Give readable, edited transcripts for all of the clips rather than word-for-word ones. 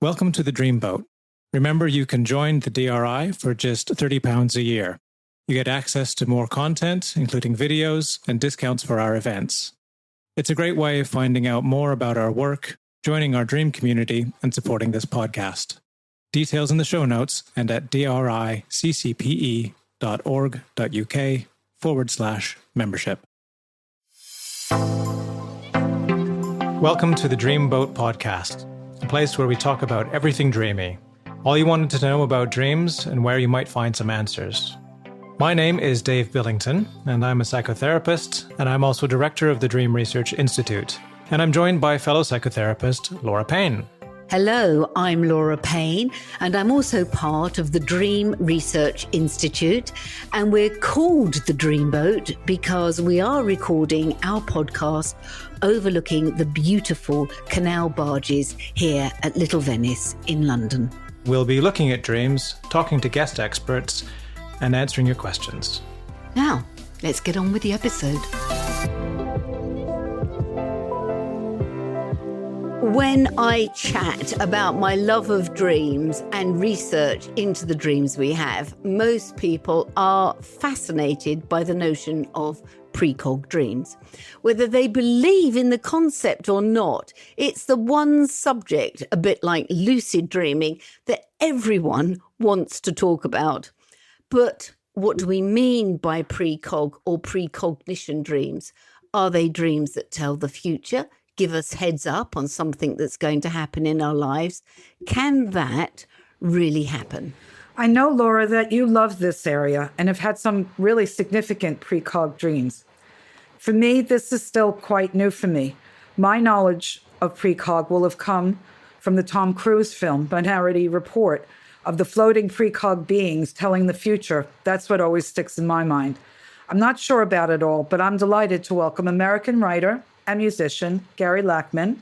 Welcome to the Dreamboat. Remember, you can join the DRI for just £30 a year. You get access to more content, including videos and discounts for our events. It's a great way of finding out more about our work, joining our dream community, and supporting this podcast. Details in the show notes and at driccpe.org.uk/membership. Welcome to the Dreamboat podcast, a place where we talk about everything dreamy, all you wanted to know about dreams and where you might find some answers. My name is Dave Billington, and I'm a psychotherapist, and I'm also director of the Dream Research Institute. And I'm joined by fellow psychotherapist Laura Payne. Hello, I'm Laura Payne, and I'm also part of the Dream Research Institute. And we're called the Dreamboat because we are recording our podcast overlooking the beautiful canal barges here at Little Venice in London. We'll be looking at dreams, talking to guest experts, and answering your questions. Now, let's get on with the episode. When I chat about my love of dreams and research into the dreams we have, most people are fascinated by the notion of pre-cog dreams. Whether they believe in the concept or not, it's the one subject, a bit like lucid dreaming, that everyone wants to talk about. But what do we mean by pre-cog or precognition dreams? Are they dreams that tell the future, give us heads up on something that's going to happen in our lives? Can that really happen? I know, Laura, that you love this area and have had some really significant pre-cog dreams. For me, this is still quite new for me. My knowledge of pre-cog will have come from the Tom Cruise film, Minority Report, of the floating pre-cog beings telling the future. That's what always sticks in my mind. I'm not sure about it all, but I'm delighted to welcome American writer and musician Gary Lachman,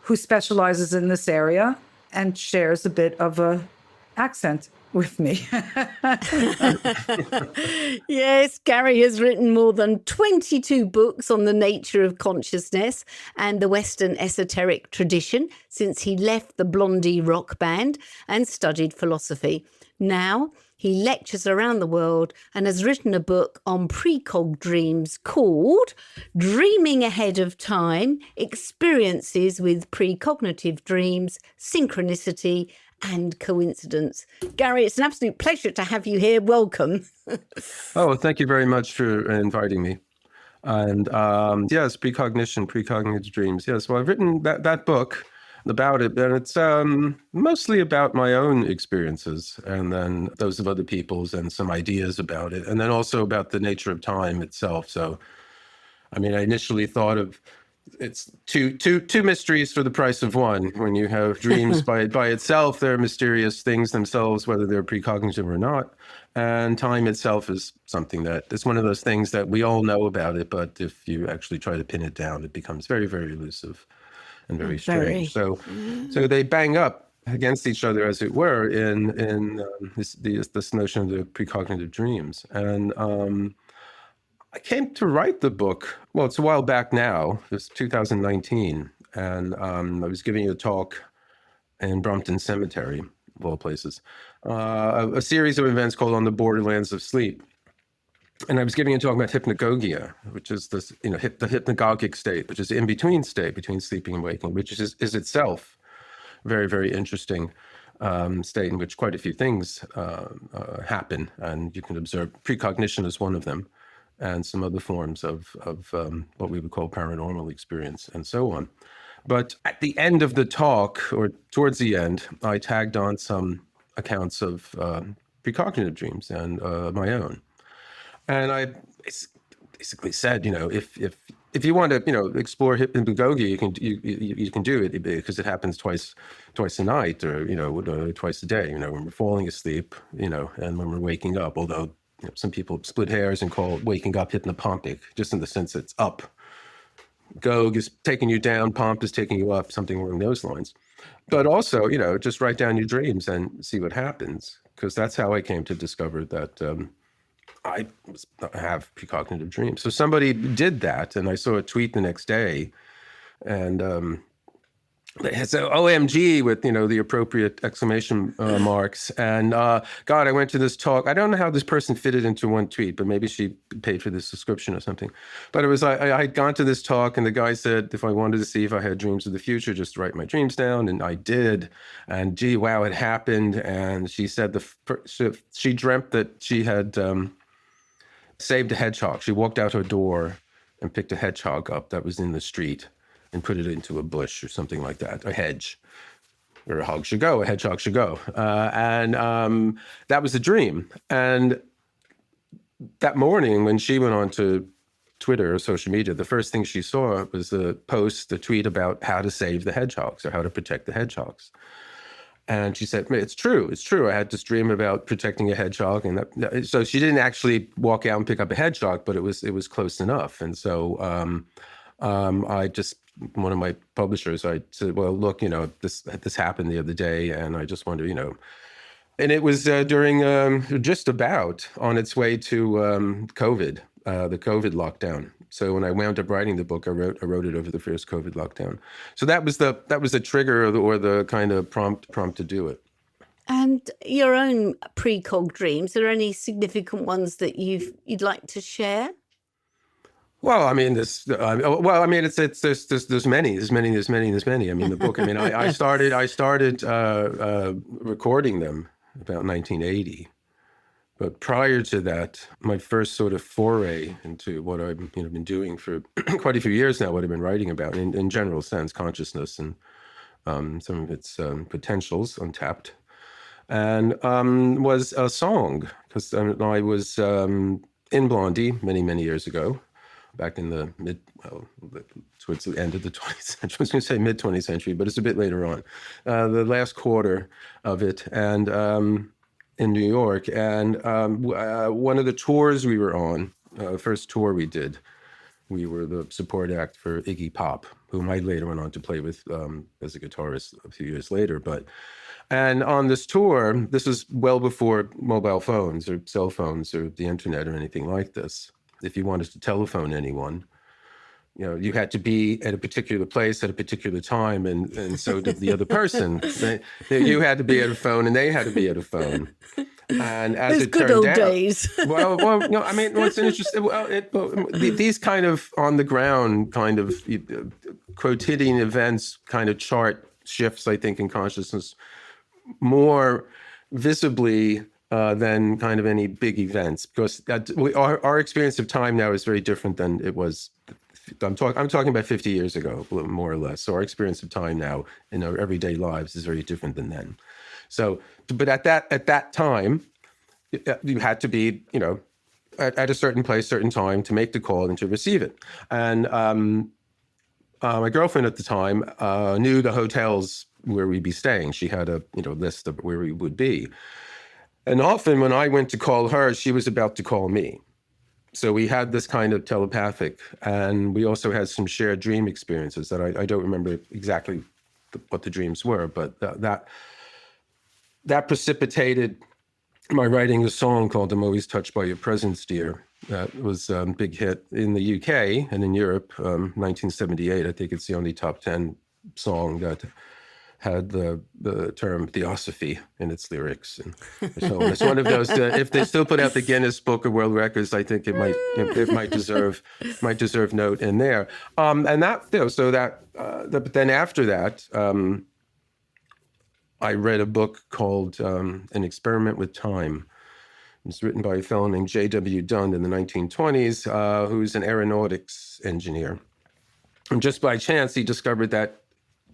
who specializes in this area and shares a bit of a accent with me. Yes, Gary has written more than 22 books on the nature of consciousness and the Western esoteric tradition since he left the Blondie rock band and studied philosophy. Now, he lectures around the world and has written a book on pre-cog dreams called Dreaming Ahead of Time, Experiences with Precognitive Dreams, Synchronicity and Coincidence. Gary, it's an absolute pleasure to have you here. Welcome. Oh, thank you very much for inviting me. And yes, precognitive dreams. Yes, well, I've written that book about it, and it's mostly about my own experiences and then those of other people's and some ideas about it, and then also about the nature of time itself. So, I mean, I initially thought of it's two mysteries for the price of one. When you have dreams by itself, they're mysterious things themselves, whether they're precognitive or not. And time itself is something that it's one of those things that we all know about it, but if you actually try to pin it down, it becomes very, very elusive and very strange. So they bang up against each other, as it were, in this notion of the precognitive dreams. And I came to write the book. Well, it's a while back now. It's 2019, and I was giving a talk in Brompton Cemetery, of all places, a series of events called "On the Borderlands of Sleep." And I was giving a talk about hypnagogia, which is this, the hypnagogic state, which is the in-between state between sleeping and waking, which is itself very, very interesting state in which quite a few things happen. And you can observe precognition as one of them, and some other forms of what we would call paranormal experience and so on. But at the end of the talk, or towards the end, I tagged on some accounts of precognitive dreams and my own. And I basically said, if you want to, explore hypnagogia, you can do it because it happens twice a night, or twice a day. When we're falling asleep, and when we're waking up. Although some people split hairs and call waking up hypnopompic, just in the sense it's up. Gog is taking you down, pomp is taking you up, something along those lines. But also, just write down your dreams and see what happens, because that's how I came to discover that. I have precognitive dreams. So somebody did that, and I saw a tweet the next day, and So OMG with, the appropriate exclamation marks. And God, I went to this talk. I don't know how this person fit it into one tweet, but maybe she paid for the subscription or something. But it was, I had gone to this talk and the guy said, if I wanted to see if I had dreams of the future, just write my dreams down. And I did. And gee, wow, it happened. And she said she dreamt that she had saved a hedgehog. She walked out her door and picked a hedgehog up that was in the street and put it into a bush or something like that, a hedge. Where a hog should go, a hedgehog should go. And that was a dream. And that morning when she went on to Twitter or social media, the first thing she saw was a tweet about how to save the hedgehogs or how to protect the hedgehogs. And she said, it's true. I had this dream about protecting a hedgehog. And so she didn't actually walk out and pick up a hedgehog, but it was close enough. And so one of my publishers, I said, well, look, this happened the other day, and I just wonder, and it was during just about on its way to COVID, the COVID lockdown. So when I wound up writing the book, I wrote it over the first COVID lockdown. So that was the trigger or the kind of prompt to do it. And your own Pre-Cog dreams, are there any significant ones that you'd like to share? Well, I mean, there's many. I mean, the book. I mean, I started recording them about 1980, but prior to that, my first sort of foray into what I've been doing for quite a few years now, what I've been writing about in general sense, consciousness and some of its potentials untapped, and was a song, because I was in Blondie many years ago. Back in the towards the end of the 20th century. I was going to say mid-20th century, but it's a bit later on. The last quarter of it, and in New York. And one of the tours we were on, first tour we did, we were the support act for Iggy Pop, whom I later went on to play with as a guitarist a few years later. And on this tour, this was well before mobile phones or cell phones or the internet or anything like this. If you wanted to telephone anyone, you had to be at a particular place at a particular time, and so did the other person. You had to be at a phone, and they had to be at a phone. And as Those it good turned old out, days. I mean, what's interesting? These kind of on the ground, kind of quotidian events, kind of chart shifts, I think, in consciousness more visibly than kind of any big events, because our experience of time now is very different than it was. I'm talking about 50 years ago, more or less. So our experience of time now in our everyday lives is very different than then. So, but at that time, you had to be, at a certain place, certain time to make the call and to receive it. And my girlfriend at the time knew the hotels where we'd be staying. She had a list of where we would be. And often when I went to call her, she was about to call me. So we had this kind of telepathic, and we also had some shared dream experiences that I don't remember exactly what the dreams were, but that precipitated my writing a song called "I'm Always Touched by Your Presence, Dear." That was a big hit in the UK and in Europe, 1978. I think it's the only top 10 song that had the term theosophy in its lyrics, and so it's one of those. If they still put out the Guinness Book of World Records, I think it might deserve note in there. And that but then after that, I read a book called An Experiment with Time. It's written by a fellow named J.W. Dunn in the 1920s, who's an aeronautics engineer, and just by chance he discovered that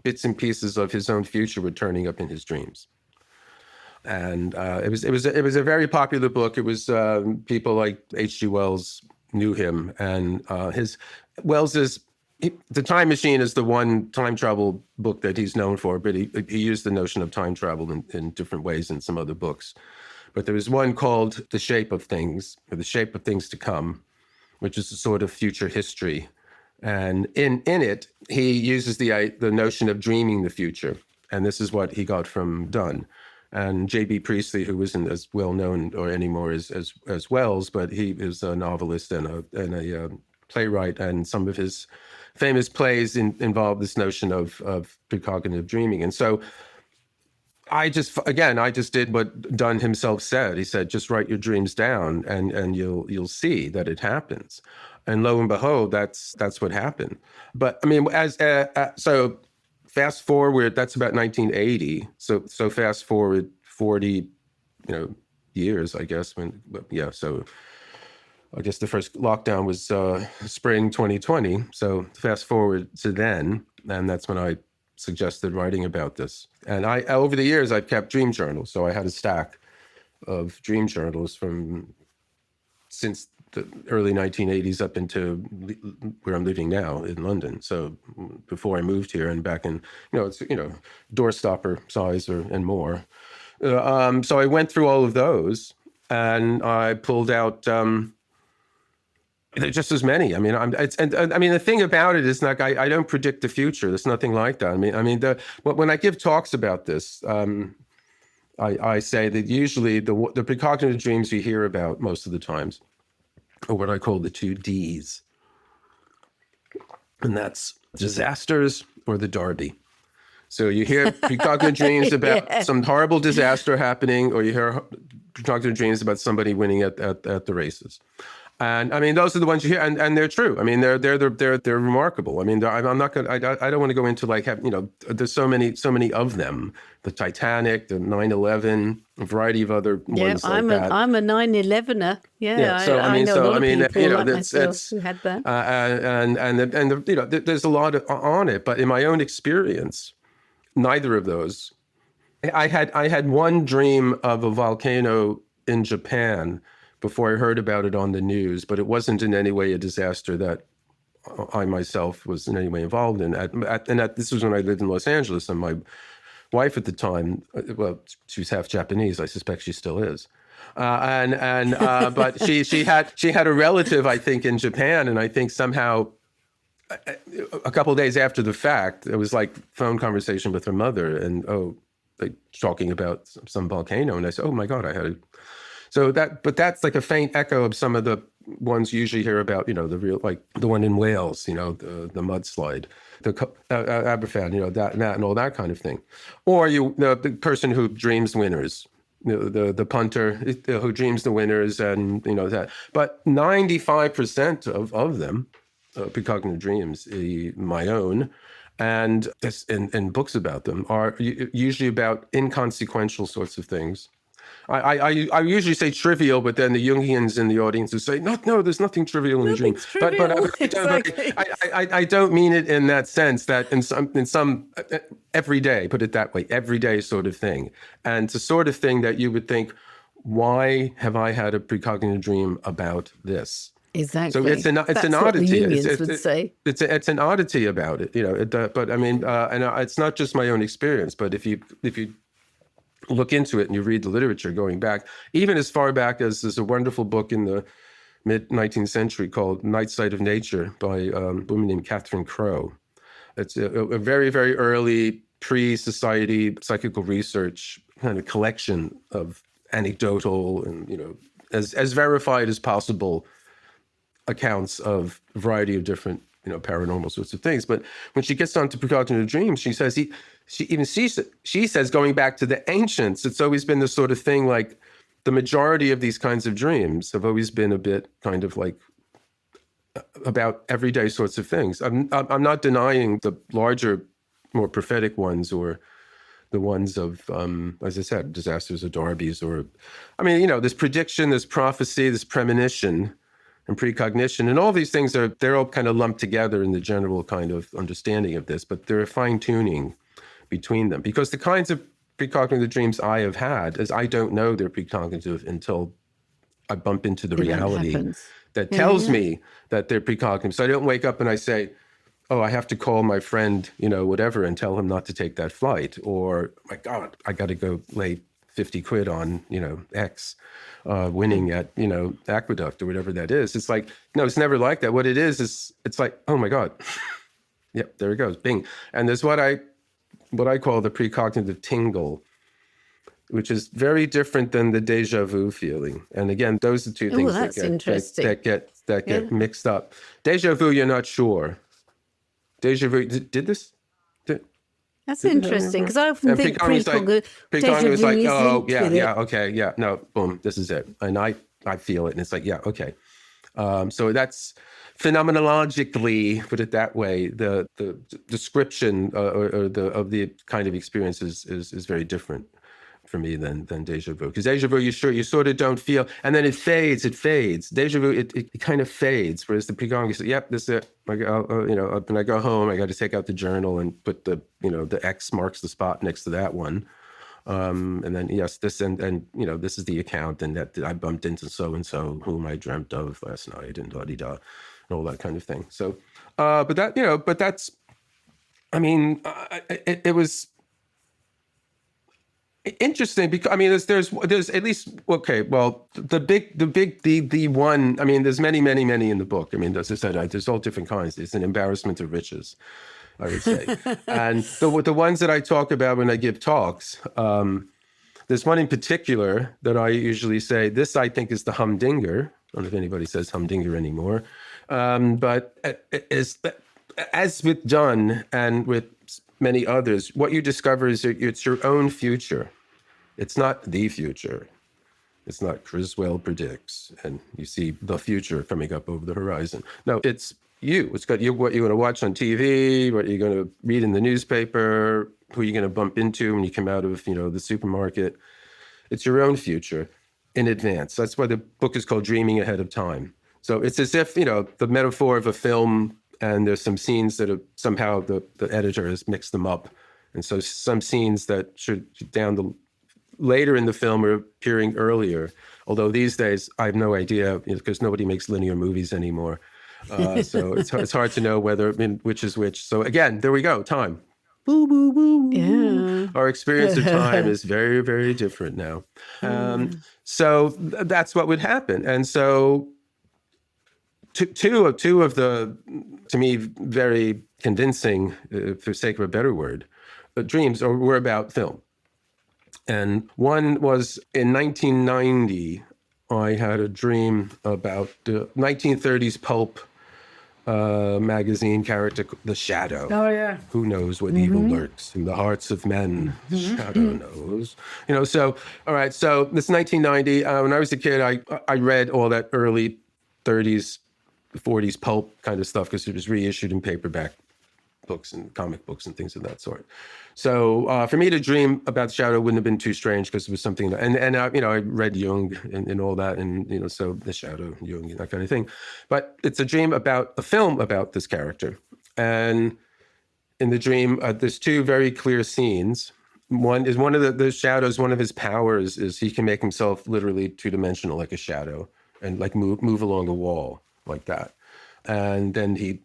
bits and pieces of his own future were turning up in his dreams. And it was a very popular book. It was people like H.G. Wells knew him, and The Time Machine is the one time travel book that he's known for, but he used the notion of time travel in different ways in some other books. But there was one called The Shape of Things, or The Shape of Things to Come, which is a sort of future history. And in it, he uses the notion of dreaming the future. And this is what he got from Dunn. And J.B. Priestley, who isn't as well known or anymore as Wells, but he is a novelist and a playwright, and some of his famous plays involve this notion of precognitive dreaming. And so I just did what Dunn himself said. He said, just write your dreams down and you'll see that it happens. And lo and behold, that's what happened. But I mean, so fast forward, that's about 1980. So fast forward 40, years, I guess. So I guess the first lockdown was spring 2020. So fast forward to then, and that's when I suggested writing about this. And I, over the years, I've kept dream journals. So I had a stack of dream journals since the early 1980s up into where I'm living now in London. So before I moved here and back in, it's, doorstopper size and more. So I went through all of those and I pulled out just as many. I mean, the thing about it is, like, I don't predict the future. There's nothing like that. When I give talks about this, I say that usually the precognitive dreams we hear about most of the times are what I call the 2 Ds, and that's disasters or the Derby. So you hear precognitive dreams about some horrible disaster happening, or you hear precognitive dreams about somebody winning at the races. And I mean, those are the ones you hear, and they're true. I mean, they're remarkable. I mean, I'm not gonna. I don't want to go into there's so many of them. The Titanic, the 9/11, a variety of other ones like that. I'm a 9/11er. Yeah. So I know a lot of people like myself who had that. There's a lot on it, but in my own experience, neither of those. I had one dream of a volcano in Japan before I heard about it on the news, but it wasn't in any way a disaster that I myself was in any way involved in. This was when I lived in Los Angeles, and my wife at the time, well, she was half Japanese. I suspect she still is. But she had a relative, I think, in Japan, and I think somehow a couple of days after the fact, it was like phone conversation with her mother, and talking about some volcano, and I said, "Oh my God, I had a." But that's like a faint echo of some of the ones you usually hear about, the real, like the one in Wales, the mudslide, the Aberfan, that and all that kind of thing. Or the person who dreams winners, the punter who dreams the winners, and that. But 95% of them, precognitive dreams, my own, and books about them are usually about inconsequential sorts of things. I usually say trivial, but then the Jungians in the audience will say, no, there's nothing trivial in the dream. I don't mean it in that sense, that in some everyday, put it that way, everyday sort of thing. And it's a sort of thing that you would think, why have I had a precognitive dream about this? Exactly. So it's an That's oddity. What the Jungians would say. It's an oddity about it, but I mean, and it's not just my own experience, but if you look into it and you read the literature going back, even as far back as there's a wonderful book in the mid-19th century called Night Sight of Nature by a woman named Catherine Crowe. It's a very, very early pre-society psychical research kind of collection of anecdotal and, as verified as possible accounts of a variety of different, paranormal sorts of things. But when she gets onto precognitive dreams, she says, she says, going back to the ancients, it's always been this sort of thing, like the majority of these kinds of dreams have always been a bit kind of like about everyday sorts of things. I'm not denying the larger, more prophetic ones, or the ones of, as I said, disasters or derbies, or, there's prediction, there's prophecy, there's premonition, and precognition, and all these things they're all kind of lumped together in the general kind of understanding of this, but there are fine-tuning between them, because the kinds of precognitive dreams I have had is I don't know they're precognitive until I bump into the reality that tells me that they're precognitive. So I don't wake up and I say, oh, I have to call my friend, whatever, and tell him not to take that flight, or my God, I got to go lay 50 quid on, X, winning at, Aqueduct or whatever that is. It's like, no, it's never like that. What it is it's like, oh my God. Yep, there it goes, bing. And there's what I call the precognitive tingle, which is very different than the deja vu feeling. And again, those are two things that that get mixed up. Deja vu, you're not sure. Deja vu, did this? That's interesting, because I often think Pre-Cog deja was vu like, is oh, linked with yeah, it. okay, yeah, no, boom, this is it. And I feel it, and it's like, yeah, okay. So that's phenomenologically, put it that way, the description of the kind of experience is very different for me than deja vu. Because deja vu, you sort of don't feel, and then it fades. Deja vu, it kind of fades. Whereas the Pre-Cog, you say, yep, this is it. When I go home, I got to take out the journal and put the X marks the spot next to that one. And then, yes, this and this is the account, and that I bumped into so-and-so whom I dreamt of last night, and da-di-da, and all that kind of thing. So, but that's, I mean, it was interesting because, I mean, there's at least, okay, well, the one, I mean, there's many in the book. I mean, as I said, there's all different kinds. It's an embarrassment of riches, I would say. And the ones that I talk about when I give talks, there's one in particular that I usually say, this I think is the humdinger. I don't know if anybody says humdinger anymore. But as with Donne and with many others, what you discover is it's your own future. It's not the future. It's not Criswell predicts, and you see the future coming up over the horizon. No, it's you. It's got what you're going to watch on TV, what you're going to read in the newspaper, who you're going to bump into when you come out of the supermarket. It's your own future in advance. That's why the book is called Dreaming Ahead of Time. So it's as if the metaphor of a film, and there's some scenes that are somehow the editor has mixed them up, and so some scenes that should later in the film are appearing earlier. Although these days I have no idea, because nobody makes linear movies anymore. So it's hard to know which is which. So again, there we go. Time. Boo, boo, boo. Yeah. Our experience of time is very, very different now. So that's what would happen. And so two of the, to me, very convincing, for sake of a better word, dreams were about film. And one was in 1990, I had a dream about the 1930s pulp magazine character, The Shadow. Oh, yeah. Who knows what evil lurks in the hearts of men? The Shadow knows. So, all right. So this 1990, when I was a kid, I read all that early 30s, 40s pulp kind of stuff because it was reissued in paperback books and comic books and things of that sort. So for me to dream about the Shadow wouldn't have been too strange because it was something that, and I read Jung and all that, and so the Shadow, Jung, that kind of thing. But it's a dream about a film about this character. And in the dream, there's two very clear scenes. One is one of the shadows, one of his powers is he can make himself literally two-dimensional like a shadow and like move along a wall like that. And then he,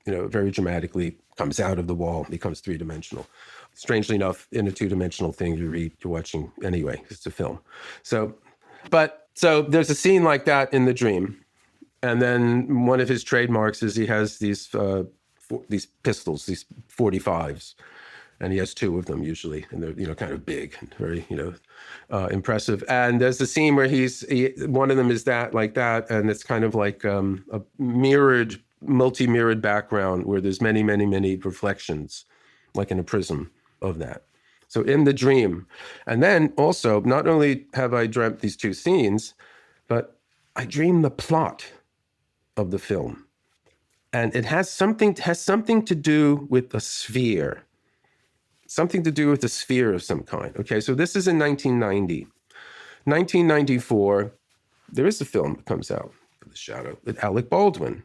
very dramatically comes out of the wall, becomes three-dimensional. Strangely enough, in a two-dimensional thing you're watching anyway, it's a film. So there's a scene like that in the dream. And then one of his trademarks is he has these pistols, these 45s, and he has two of them usually, and they're kind of big and very impressive. And there's a scene where one of them is like that, and it's kind of like a multi-mirrored background where there's many reflections, like in a prism of that. So in the dream, and then also not only have I dreamt these two scenes, but I dream the plot of the film. And it has something to do with a sphere. Something to do with a sphere of some kind. Okay, so this is in 1990. 1994, there is a film that comes out, The Shadow, with Alec Baldwin.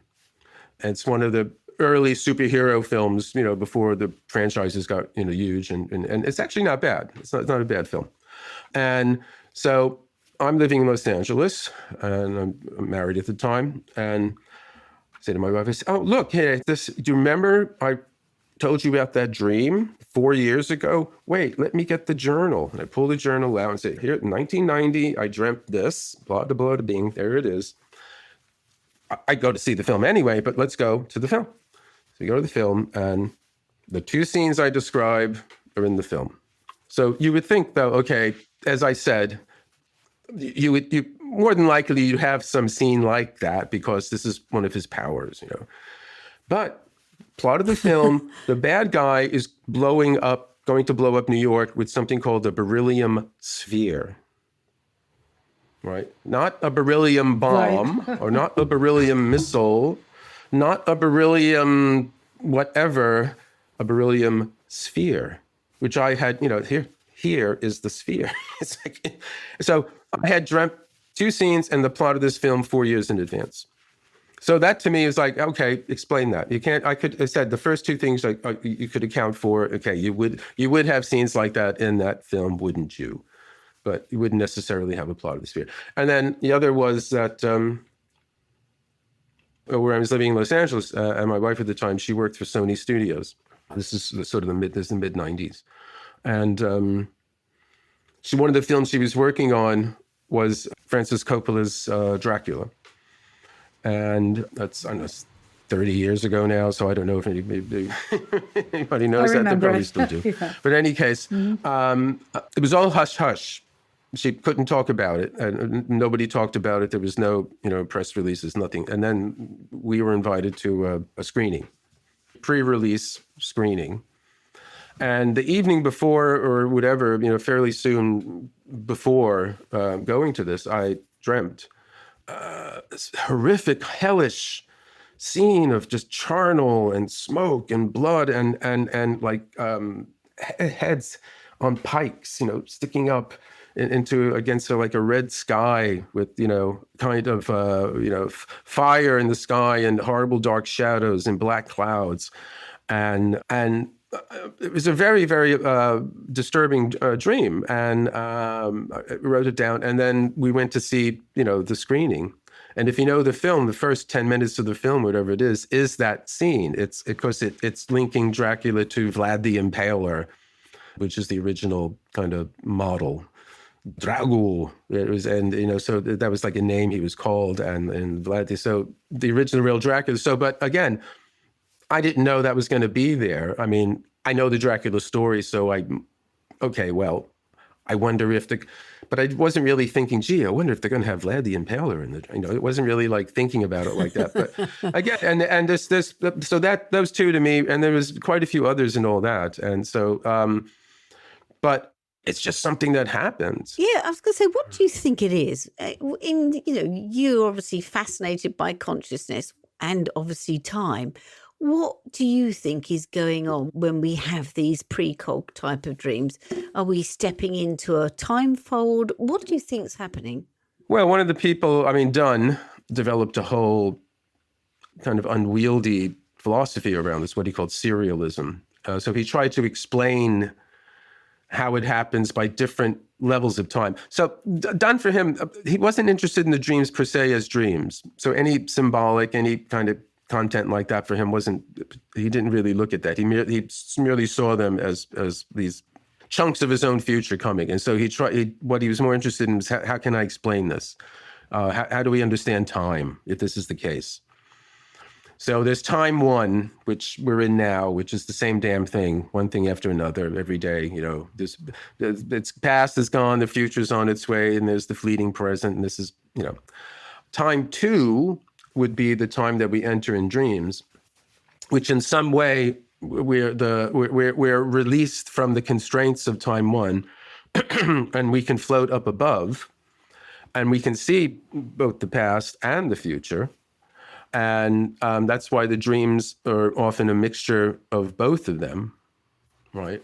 And it's one of the early superhero films, before the franchises got, huge. And it's actually not bad. It's not a bad film. And so I'm living in Los Angeles, and I'm married at the time. And I say to my wife, I say, oh, look, hey, do you remember I told you about that dream 4 years ago? Wait, let me get the journal. And I pull the journal out and say, here, in 1990, I dreamt this, blah, blah, blah, bing, there it is. I go to see the film anyway, but let's go to the film. So we go to the film, and the two scenes I describe are in the film. So you would think, though, okay, as I said, more than likely you have some scene like that because this is one of his powers, you know. But plot of the film, the bad guy is going to blow up New York with something called the beryllium sphere. Right? Not a beryllium bomb or not a beryllium missile, not a beryllium whatever, a beryllium sphere, which I had, you know, here is the sphere. It's like, so I had dreamt 2 scenes and the plot of this film 4 years in advance. So that to me is like, okay, explain that. You can't, I said the first 2 things like you could account for, okay, you would have scenes like that in that film, wouldn't you? But you wouldn't necessarily have a plot of the sphere. And then the other was that where I was living in Los Angeles, and my wife at the time, she worked for Sony Studios. This is sort of the mid 90s. And one of the films she was working on was Francis Coppola's Dracula. And that's, I don't know, 30 years ago now, so I don't know if anybody knows that. They probably still do. Yeah. But in any case, it was all hush-hush. She couldn't talk about it, and nobody talked about it. There was no, you know, press releases, nothing. And then we were invited to a screening, pre-release screening. And the evening before, or whatever, you know, fairly soon before going to this, I dreamt this horrific, hellish scene of just charnel and smoke and blood and like heads on pikes, you know, sticking up against like a red sky with, you know, kind of, you know, fire in the sky and horrible dark shadows and black clouds. And it was a very, very disturbing dream. And I wrote it down. And then we went to see, you know, the screening. And if you know the film, the first 10 minutes of the film, whatever it is that scene. It's because it's linking Dracula to Vlad the Impaler, which is the original kind of model. Dragul. It was, and you know, so that was like a name he was called, and Vlad. So the original real Dracula. So, but again, I didn't know that was going to be there. I mean, I know the Dracula story, so okay, well, I wonder if but I wasn't really thinking, gee, I wonder if they're going to have Vlad the Impaler in the, you know, it wasn't really like thinking about it like that. But again, and this, so that, those 2 to me, and there was quite a few others and all that. And so, but it's just something that happens. Yeah, I was going to say, what do you think it is? You know, you're obviously fascinated by consciousness and obviously time. What do you think is going on when we have these pre-cog type of dreams? Are we stepping into a time fold? What do you think's happening? Well, one of the people, I mean, Dunn developed a whole kind of unwieldy philosophy around this, what he called serialism. So he tried to explain how it happens by different levels of time. So Dunn, for him, he wasn't interested in the dreams per se as dreams. So any symbolic, any kind of content like that for him he didn't really look at that. He merely saw them as these chunks of his own future coming. And so what he was more interested in was how can I explain this? How do we understand time if this is the case? So there's time 1, which we're in now, which is the same damn thing, one thing after another every day. You know, it's past is gone, the future's on its way, and there's the fleeting present. And this is, you know, time 2 would be the time that we enter in dreams, which in some way we're released from the constraints of time 1, and we can float up above, and we can see both the past and the future. And that's why the dreams are often a mixture of both of them, right?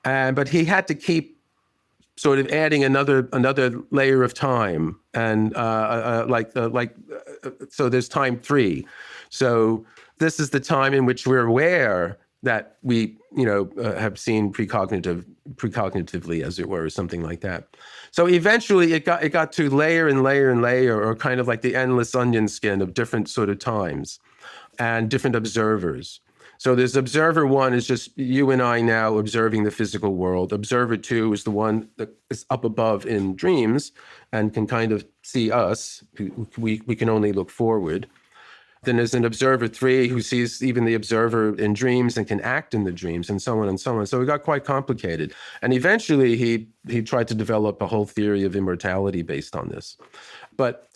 But he had to keep sort of adding another layer of time, and so there's time 3. So this is the time in which we're aware that we, you know, have seen precognitively, as it were, or something like that. So eventually it got to layer and layer and layer, or kind of like the endless onion skin of different sort of times and different observers. So there's observer 1 is just you and I now observing the physical world. Observer 2 is the one that is up above in dreams and can kind of see us. We can only look forward. Then there's an observer 3 who sees even the observer in dreams and can act in the dreams, and so on and so on. So it got quite complicated. And eventually he tried to develop a whole theory of immortality based on this. But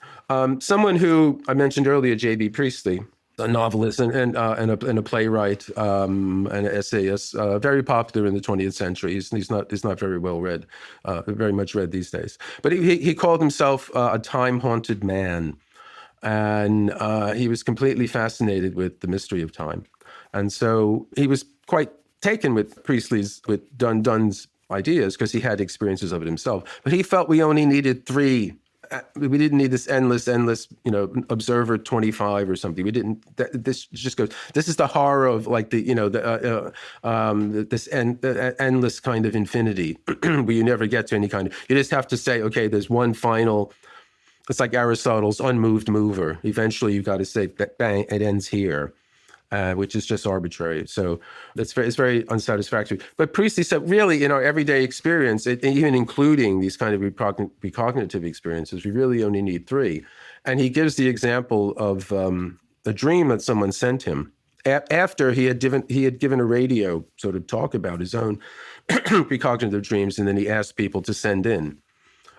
someone who I mentioned earlier, J.B. Priestley, a novelist and a playwright, and an essayist, very popular in the 20th century. He's not very well read, very much read these days. But he called himself a time-haunted man. And he was completely fascinated with the mystery of time. And so he was quite taken with Dunn's ideas because he had experiences of it himself. But he felt we only needed 3. We didn't need this endless, observer 25 or something. We didn't, this just goes, this is the horror of like this endless kind of infinity where you never get to any kind of, you just have to say, okay, there's one final. It's like Aristotle's unmoved mover. Eventually, you've got to say that bang, it ends here, which is just arbitrary. So it's very unsatisfactory. But Priestley said, really, in our everyday experience, even including these kind of precognitive experiences, we really only need 3. And he gives the example of a dream that someone sent him after he had given a radio sort of talk about his own precognitive dreams, and then he asked people to send in.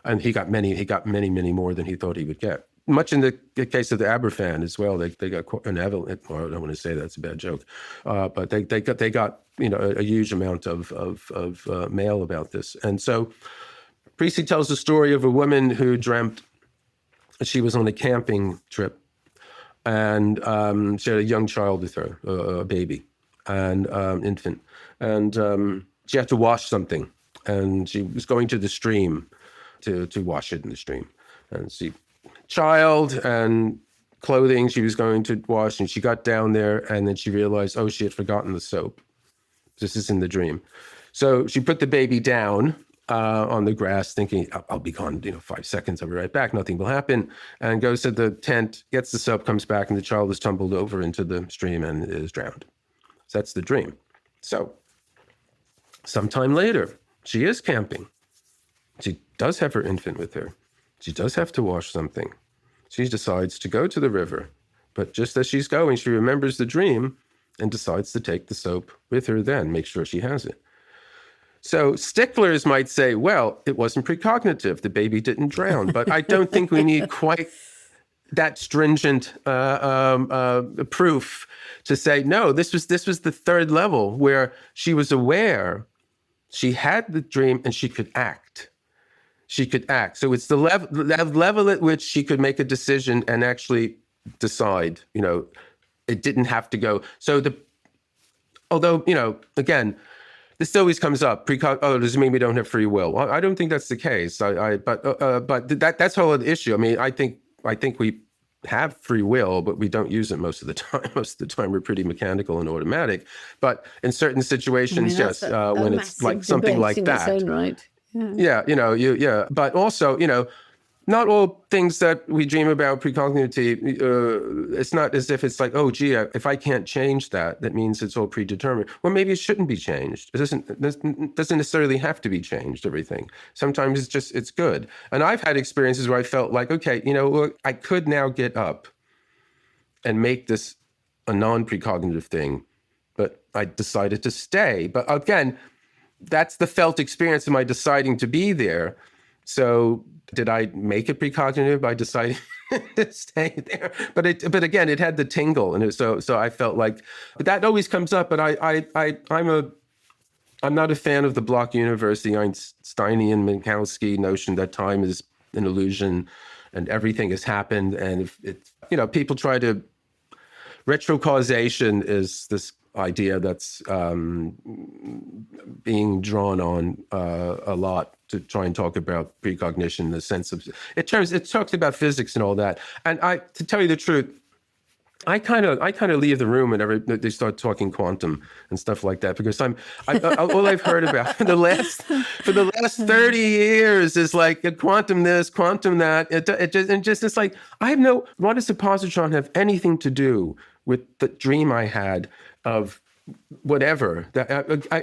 And he got many more than he thought he would get. Much in the case of the Aberfan as well, they got an avalanche. Or I don't want to say that's a bad joke, but they got a huge amount of mail about this. And so, Priestley tells the story of a woman who dreamt she was on a camping trip, and she had a young child with her, a baby, and infant, and she had to wash something, and she was going to the stream to wash it in the stream, and child and clothing she was going to wash, and she got down there, and then she realized, oh, she had forgotten the soap. This is in the dream. So she put the baby down on the grass, thinking, I'll be gone 5 seconds, I'll be right back, nothing will happen, and goes to the tent, gets the soap, comes back, and the child is tumbled over into the stream and is drowned. So that's the dream. So sometime later, she is camping. She does have her infant with her. She does have to wash something. She decides to go to the river. But just as she's going, she remembers the dream and decides to take the soap with her then, make sure she has it. So sticklers might say, well, it wasn't precognitive. The baby didn't drown. But I don't think we need quite that stringent proof to say, no, this was the 3rd level where she was aware, she had the dream, and she could act. She could act. So it's the level at which she could make a decision and actually decide, it didn't have to go. So although, again, this always comes up, does it mean we don't have free will? Well, I don't think that's the case. But that's the whole issue. I mean, I think we have free will, but we don't use it most of the time. Most of the time, we're pretty mechanical and automatic. But in certain situations, yes, when it's like something like that. In its own right. Yeah. But also, not all things that we dream about precognitively, it's not as if it's like, oh, gee, if I can't change that, that means it's all predetermined. Well, maybe it shouldn't be changed. It doesn't necessarily have to be changed, everything. Sometimes it's good. And I've had experiences where I felt like, okay, look, I could now get up and make this a non-precognitive thing, but I decided to stay. But again, that's the felt experience of my deciding to be there. So did I make it precognitive by deciding to stay there? But again, it had the tingle, and so I felt like, but that always comes up. But I'm not a fan of the block universe, the Einsteinian Minkowski notion that time is an illusion, and everything has happened. And if it's people try to retrocausation is this idea that's being drawn on a lot to try and talk about precognition in the sense of it talks about physics and all that. And to tell you the truth, I kind of leave the room whenever they start talking quantum and stuff like that, because all I've heard about for the last 30 years is like quantum this, quantum that. It's like what does the positron have anything to do with the dream I had of whatever.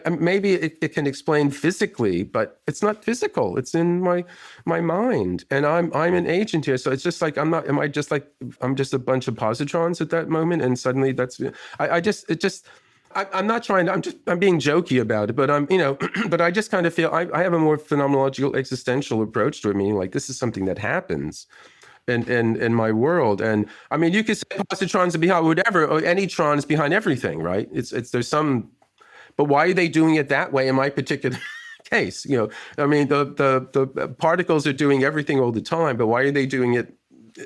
Maybe it can explain physically, but it's not physical. It's in my mind, and I'm an agent here. So it's just like I'm just a bunch of positrons at that moment, and suddenly I'm not trying to, I'm being jokey about it, but but I just kind of feel I have a more phenomenological existential approach to it, meaning like this is something that happens in my world. And I mean, you could say positrons are behind whatever, or any tron is behind everything, right? There's some, but why are they doing it that way in my particular case? I mean, the particles are doing everything all the time, but why are they doing it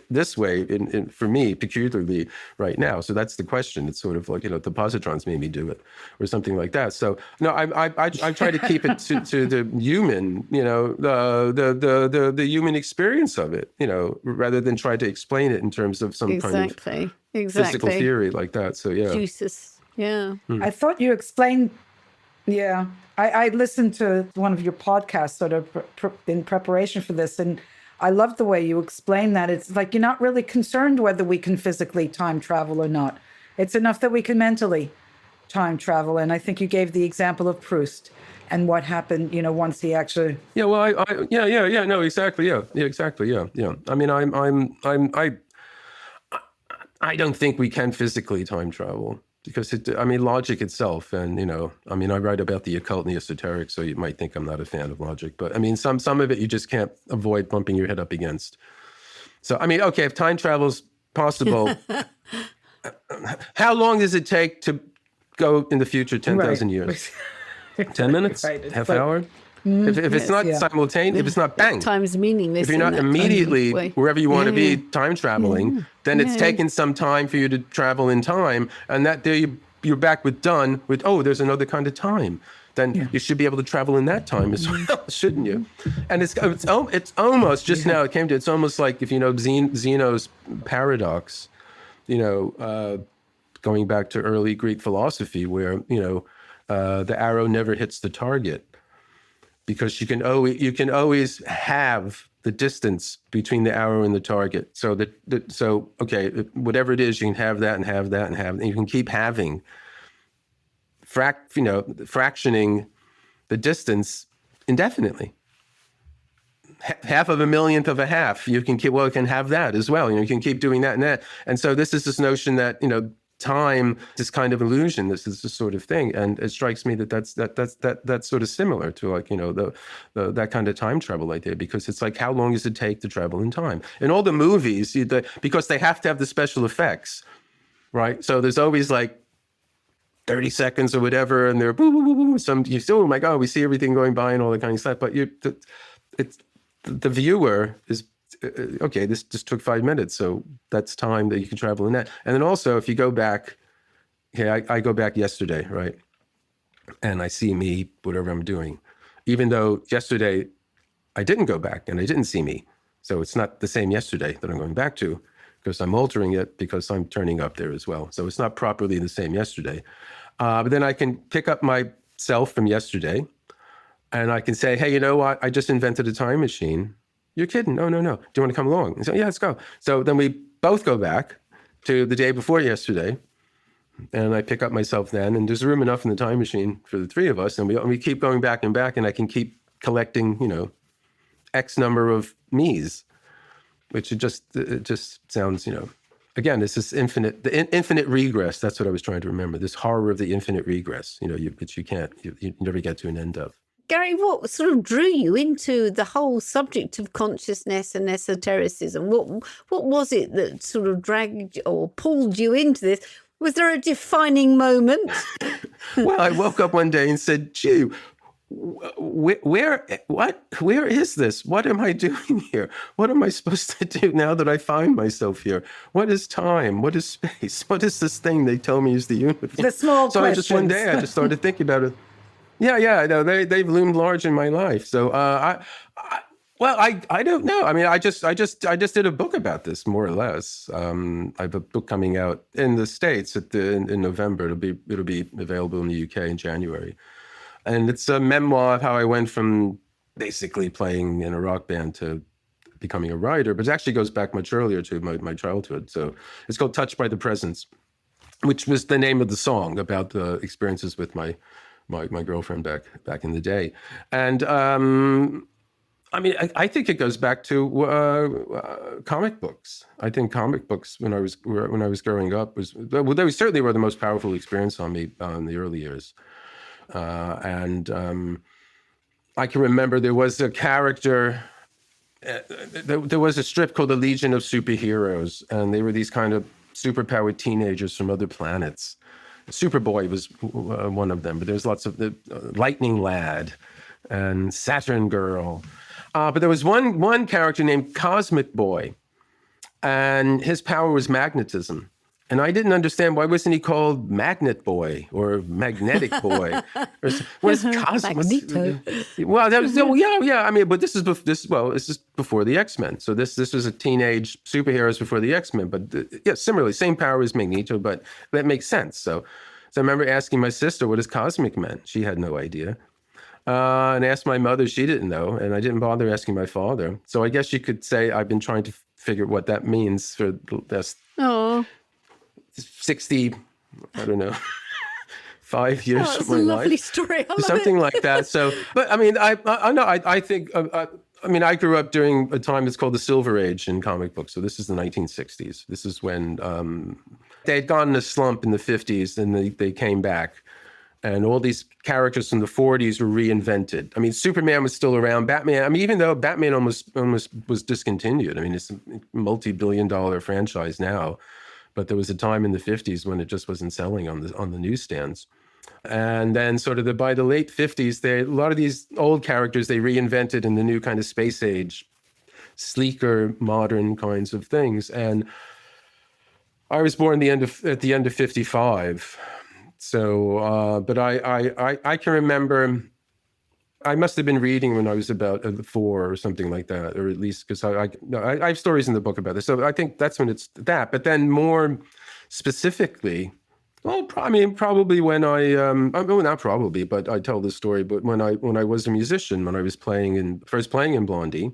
this way for me peculiarly right now? So that's the question. It's sort of like, the positrons made me do it or something like that. So no, I try to keep it to the human, the human experience of it, rather than try to explain it in terms of some kind of physical theory like that. So yeah. Juices. Yeah. I thought you explained. Yeah. I listened to one of your podcasts sort of in preparation for this, and I love the way you explain that. It's like you're not really concerned whether we can physically time travel or not. It's enough that we can mentally time travel. And I think you gave the example of Proust and what happened, once he actually. Yeah. Well, no, exactly. Yeah. Exactly. Yeah. I mean, I don't think we can physically time travel. Because logic itself, and I write about the occult and the esoteric, so you might think I'm not a fan of logic, but I mean, some of it you just can't avoid bumping your head up against. So I mean, okay, if time travel's possible, how long does it take to go in the future? 10,000 years, 10 minutes, half hour. If it's not simultaneous, if it's not bang, time's meaningless. If you're not immediately wherever you want to be time traveling, then it's taken some time for you to travel in time, and that there you're back with there's another kind of time. Then you should be able to travel in that time as well, shouldn't you? And it's almost just now it came to it's almost like if Zeno's paradox, going back to early Greek philosophy, where the arrow never hits the target. Because you can always have the distance between the arrow and the target. So whatever it is, you can have that and have that and have, and you can keep having, fractioning the distance indefinitely. Half of a millionth of a half, you can have that as well. You can keep doing that and that. And so this is this notion that time, this kind of illusion, this is the sort of thing, and it strikes me that's sort of similar to like that kind of time travel idea, because it's like how long does it take to travel in time? In all the movies, because they have to have the special effects, right? So there's always like 30 seconds or whatever, and they're oh my god, we see everything going by and all that kind of stuff. But the viewer is. Okay, this just took 5 minutes, so that's time that you can travel in that. And then also, if you go back, I go back yesterday, right? And I see me, whatever I'm doing, even though yesterday I didn't go back and I didn't see me. So it's not the same yesterday that I'm going back to, because I'm altering it because I'm turning up there as well. So it's not properly the same yesterday. But then I can pick up myself from yesterday and I can say, hey, you know what? I just invented a time machine. You're kidding. No. Do you want to come along? And so, yeah, let's go. So then we both go back to the day before yesterday, and I pick up myself then, and there's room enough in the time machine for the three of us, and we keep going back and back, and I can keep collecting, X number of me's, which it just sounds, again, this is infinite regress. That's what I was trying to remember. This horror of the infinite regress, which you never get to an end of. Gary, what sort of drew you into the whole subject of consciousness and esotericism? What was it that sort of dragged or pulled you into this? Was there a defining moment? Well, I woke up one day and said, gee, where is this? What am I doing here? What am I supposed to do now that I find myself here? What is time? What is space? What is this thing they tell me is the universe? The small questions. One day I just started thinking about it. Yeah, no, they've loomed large in my life. So I don't know. I mean, I just did a book about this, more or less. I have a book coming out in the States in November. It'll be available in the UK in January, and it's a memoir of how I went from basically playing in a rock band to becoming a writer. But it actually goes back much earlier to my childhood. So it's called Touched by the Presence. which was the name of the song about the experiences with my girlfriend back in the day. And I mean, I think it goes back to comic books. I think comic books when I was growing up they certainly were the most powerful experience on me in the early years. And I can remember there was a character. There was a strip called The Legion of Superheroes, and they were these kind of superpowered teenagers from other planets. Superboy was one of them, but there's lots of the Lightning Lad and Saturn Girl. But there was one character named Cosmic Boy, and his power was magnetism. And I didn't understand, why wasn't he called Magnet Boy or Magnetic Boy? What's Cosmic? Magneto. Well, that was, yeah. I mean, but this is before the X-Men. So this was a teenage superheroes before the X-Men. But similarly, same power as Magneto, but that makes sense. So I remember asking my sister, what does cosmic meant? She had no idea. And I asked my mother, she didn't know. And I didn't bother asking my father. So I guess you could say I've been trying to figure what that means for the last 60, I don't know, 5 years That's of my a lovely life. story. I love Something it. like that. So, but I mean, I know, I think, I mean, I grew up during a time that's called the Silver Age in comic books. So this is the 1960s. This is when they had gone in a slump in the 50s, and they came back. And all these characters from the 40s were reinvented. I mean, Superman was still around. Batman, I mean, even though Batman almost was discontinued. I mean, it's a multi-billion-dollar franchise now. But there was a time in the 50s when it just wasn't selling on the newsstands. And then sort of by the late 50s, a lot of these old characters, they reinvented in the new kind of space age, sleeker, modern kinds of things. And I was born at the end of 55. So, but I can remember, I must have been reading when I was about 4 or something like that, or at least because I have stories in the book about this. So I think that's when it's that. But then more specifically, well, I mean, probably when not probably, but I tell this story. But when I was a musician, when I was first playing in Blondie,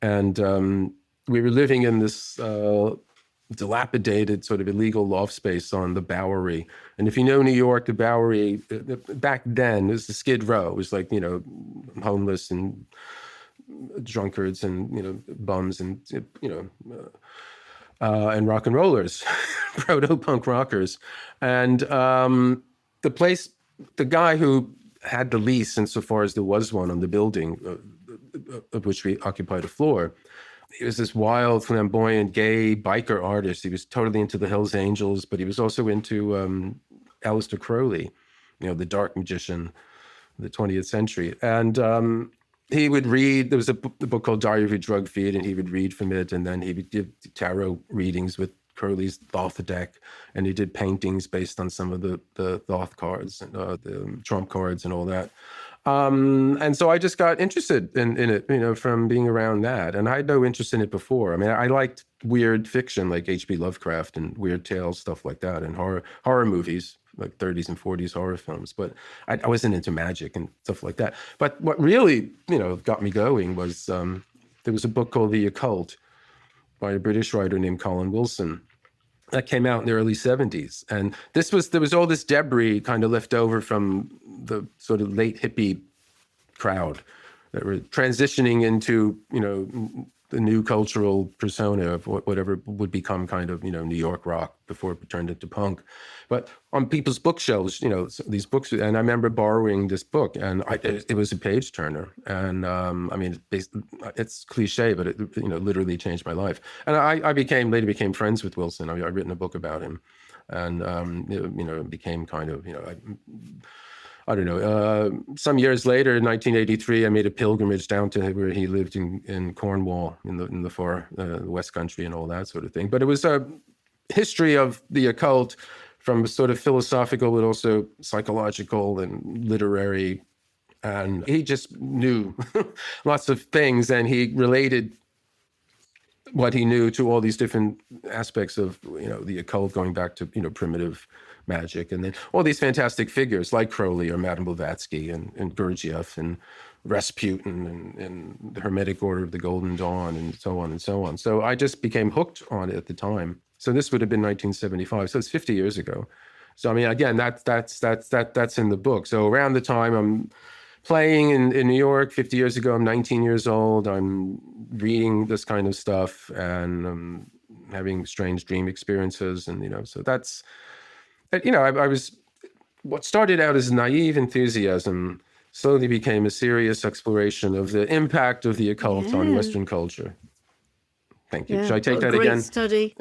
and we were living in this dilapidated sort of illegal loft space on the Bowery. And if you know New York, the Bowery, back then, it was the Skid Row. It was like, you know, homeless and drunkards and, you know, bums and, you know, and rock and rollers, proto-punk rockers. And the guy who had the lease, insofar as there was one on the building of which we occupied a floor, he was this wild, flamboyant, gay biker artist. He was totally into the Hells Angels, but he was also into Aleister Crowley, you know, the dark magician of the 20th century. And he would read, there was a book called Diary of a Drug Fiend, and he would read from it, and then he would give tarot readings with Crowley's Thoth deck, and he did paintings based on some of the Thoth cards, the Trump cards and all that. And so I just got interested in it, you know, from being around that. And I had no interest in it before. I mean, I liked weird fiction like H.P. Lovecraft and weird tales, stuff like that, and horror movies, like 30s and 40s horror films. But I wasn't into magic and stuff like that. But what really, you know, got me going was there was a book called The Occult by a British writer named Colin Wilson that came out in the early 70s. And there was all this debris kind of left over from the sort of late hippie crowd that were transitioning into, you know, the new cultural persona of whatever would become kind of, you know, New York rock before it turned into punk. But on people's bookshelves, you know, these books, and I remember borrowing this book, and it was a page turner. And I mean, it's cliche, but it, you know, literally changed my life. And I later became friends with Wilson. I've written a book about him, and you know, it became kind of, you know, I don't know. Some years later, in 1983, I made a pilgrimage down to where he lived in Cornwall, in the far West Country, and all that sort of thing. But it was a history of the occult from a sort of philosophical, but also psychological and literary. And he just knew lots of things, and he related what he knew to all these different aspects of, you know, the occult, going back to, you know, primitive magic, and then all these fantastic figures like Crowley or Madame Blavatsky and Gurdjieff and Rasputin and the Hermetic Order of the Golden Dawn and so on and so on. So I just became hooked on it at the time. So this would have been 1975. So it's 50 years ago. So I mean, again, that's in the book. So around the time I'm playing in New York 50 years ago, I'm 19 years old. I'm reading this kind of stuff and having strange dream experiences, and so that's I was what started out as naive enthusiasm slowly became a serious exploration of the impact of the occult on Western culture. Thank you. Yeah. Should I take that great again? Study.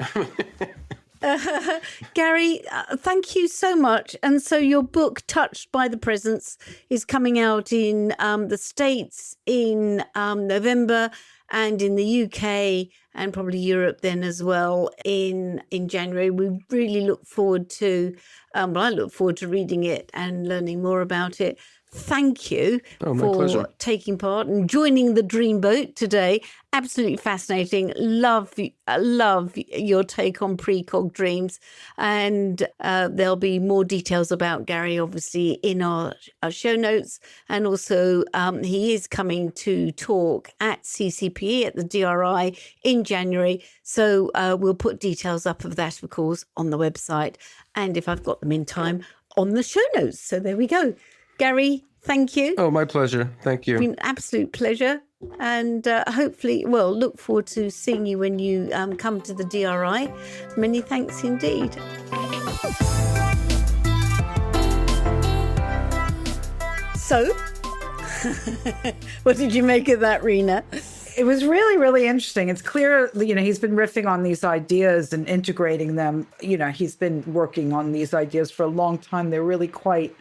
Gary, thank you so much. And so your book, Touched by the Presence, is coming out in the States in November, and in the UK and probably Europe then as well in January. We really look forward to, I look forward to reading it and learning more about it. Thank you for pleasure. taking part and joining the Dreamboat today. Absolutely fascinating. Love your take on Pre-Cog dreams. And there'll be more details about Gary, obviously, in our show notes. And also, he is coming to talk at CCPE at the DRI in January. So we'll put details up of that, of course, on the website. And if I've got them in time, on the show notes. So there we go. Gary, thank you. Oh, my pleasure. Thank you. It's been an absolute pleasure. And hopefully, look forward to seeing you when you come to the DRI. Many thanks indeed. So, what did you make of that, Rina? It was really, really interesting. It's clear, he's been riffing on these ideas and integrating them. He's been working on these ideas for a long time. They're really quite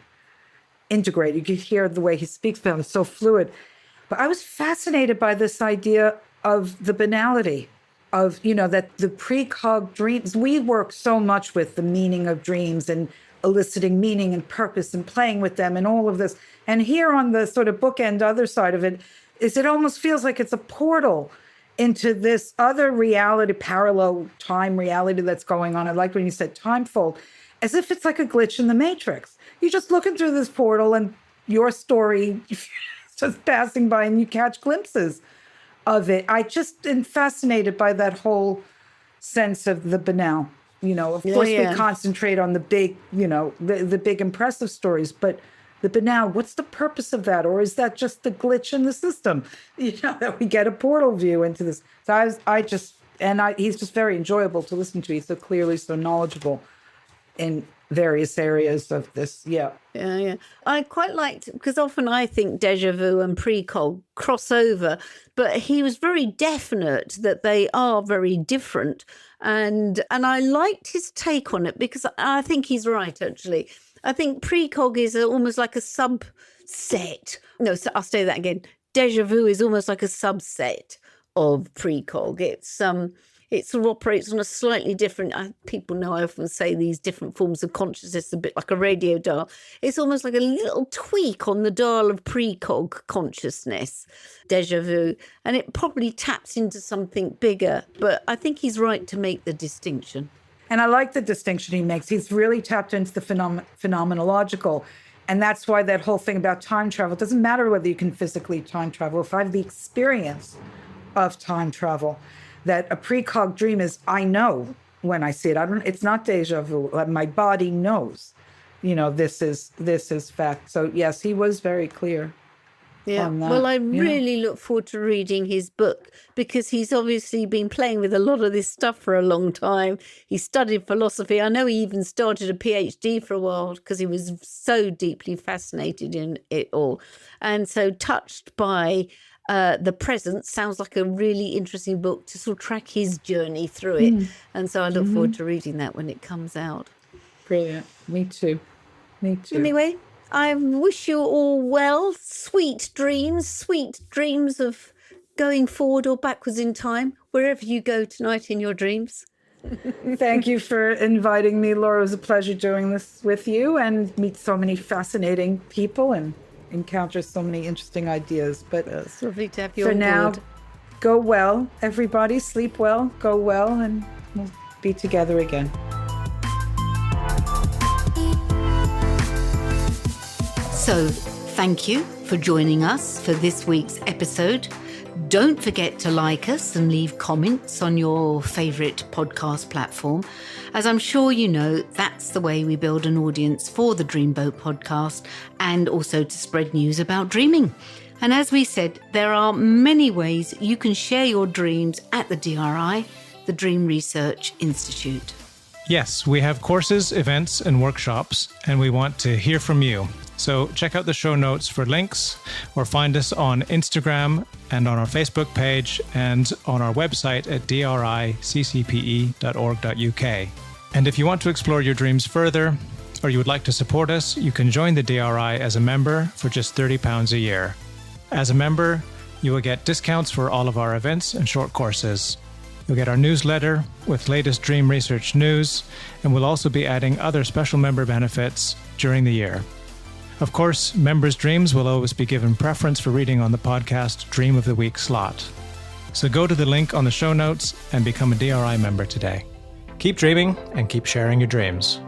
integrated. You can hear the way he speaks about them, it's so fluid. But I was fascinated by this idea of the banality of, that the Pre-Cog dreams, we work so much with the meaning of dreams and eliciting meaning and purpose and playing with them and all of this. And here on the sort of bookend other side of it is it almost feels like it's a portal into this other reality, parallel time reality that's going on. I like when you said timefold, as if it's like a glitch in the Matrix. You're just looking through this portal and your story is just passing by and you catch glimpses of it. I just am fascinated by that whole sense of the banal. Of course, we concentrate on the big, the big impressive stories, but the banal, what's the purpose of that? Or is that just the glitch in the system? That we get a portal view into this. So he's just very enjoyable to listen to. He's so clearly so knowledgeable in various areas of this. Yeah. I quite liked, because often I think deja vu and Pre-Cog cross over, but he was very definite that they are very different. And I liked his take on it, because I think he's right, actually. I think Pre-Cog is almost like a subset. No, so I'll say that again. Deja vu is almost like a subset of Pre-Cog. It sort of operates on a slightly different, people know I often say these different forms of consciousness, a bit like a radio dial. It's almost like a little tweak on the dial of Pre-Cog consciousness, deja vu, and it probably taps into something bigger. But I think he's right to make the distinction. And I like the distinction he makes. He's really tapped into the phenomenological. And that's why that whole thing about time travel, it doesn't matter whether you can physically time travel. If I have the experience of time travel, that a Pre-Cog dream is, I know when I see it. It's not deja vu. My body knows, this is fact. So yes, he was very clear. Yeah. Well, I really look forward to reading his book, because he's obviously been playing with a lot of this stuff for a long time. He studied philosophy. I know he even started a PhD for a while because he was so deeply fascinated in it all. And so Touched by the Present sounds like a really interesting book to sort of track his journey through it. And so I look forward to reading that when it comes out. Brilliant. Me too. Anyway, I wish you all well. Sweet dreams of going forward or backwards in time, wherever you go tonight in your dreams. Thank you for inviting me, Laura. It was a pleasure doing this with you and meet so many fascinating people and encounter so many interesting ideas. But it's lovely to have you for on now, board. Go well, everybody. Sleep well, go well, and we'll be together again. So, Thank you for joining us for this week's episode. Don't forget to like us and leave comments on your favourite podcast platform. As I'm sure you know, that's the way we build an audience for the Dreamboat podcast and also to spread news about dreaming. And as we said, there are many ways you can share your dreams at the DRI, the Dream Research Institute. Yes, we have courses, events, and workshops, and we want to hear from you. So check out the show notes for links or find us on Instagram and on our Facebook page and on our website at driccpe.org.uk. And if you want to explore your dreams further or you would like to support us, you can join the DRI as a member for just £30 a year. As a member, you will get discounts for all of our events and short courses. You'll get our newsletter with latest dream research news, and we'll also be adding other special member benefits during the year. Of course, members' dreams will always be given preference for reading on the podcast Dream of the Week slot. So go to the link on the show notes and become a DRI member today. Keep dreaming and keep sharing your dreams.